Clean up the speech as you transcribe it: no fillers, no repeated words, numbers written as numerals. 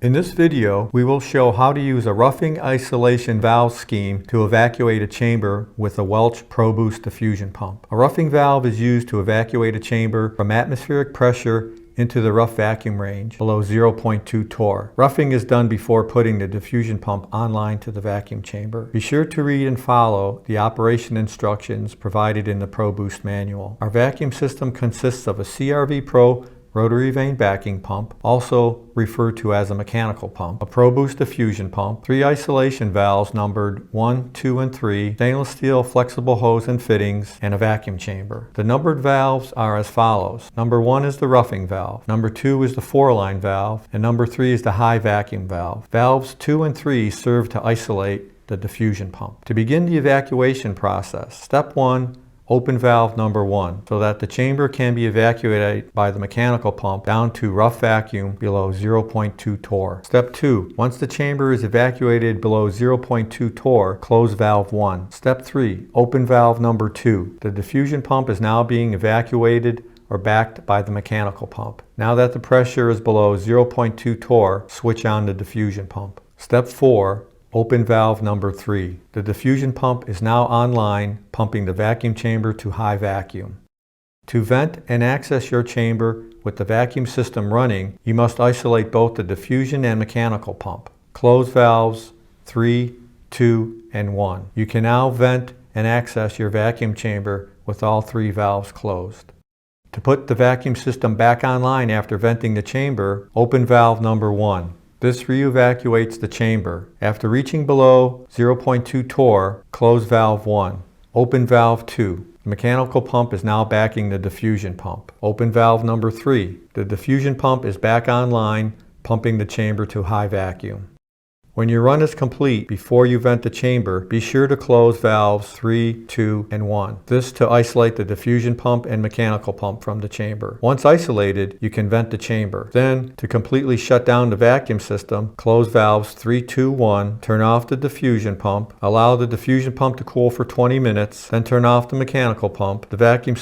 In this video, we will show how to use a roughing isolation valve scheme to evacuate a chamber with a Welch ProBoost diffusion pump. A roughing valve is used to evacuate a chamber from atmospheric pressure into the rough vacuum range below 0.2 torr. Roughing is done before putting the diffusion pump online to the vacuum chamber. Be sure to read and follow the operation instructions provided in the ProBoost manual. Our vacuum system consists of a CRV Pro rotary vane backing pump, also referred to as a mechanical pump, a ProBoost diffusion pump, 3 isolation valves numbered 1, 2, and 3, stainless steel flexible hose and fittings, and a vacuum chamber. The numbered valves are as follows. Number 1 is the roughing valve, number 2 is the 4-line valve, and number 3 is the high vacuum valve. Valves 2 and 3 serve to isolate the diffusion pump. To begin the evacuation process, step 1, open valve number 1 so that the chamber can be evacuated by the mechanical pump down to rough vacuum below 0.2 torr. Step 2. Once the chamber is evacuated below 0.2 torr, close valve 1. Step 3. Open valve number 2. The diffusion pump is now being evacuated or backed by the mechanical pump. Now that the pressure is below 0.2 torr, switch on the diffusion pump. Step 4. Open valve number 3. The diffusion pump is now online, pumping the vacuum chamber to high vacuum. To vent and access your chamber with the vacuum system running, you must isolate both the diffusion and mechanical pump. Close valves 3, 2, and 1. You can now vent and access your vacuum chamber with all 3 valves closed. To put the vacuum system back online after venting the chamber, open valve number 1. This re-evacuates the chamber. After reaching below 0.2 torr, close valve 1. Open valve 2. The mechanical pump is now backing the diffusion pump. Open valve number 3. The diffusion pump is back online, pumping the chamber to high vacuum. When your run is complete, before you vent the chamber, be sure to close valves 3, 2, and 1. This to isolate the diffusion pump and mechanical pump from the chamber. Once isolated, you can vent the chamber. Then, to completely shut down the vacuum system, close valves 3, 2, 1, turn off the diffusion pump, allow the diffusion pump to cool for 20 minutes, then turn off the mechanical pump. The vacuum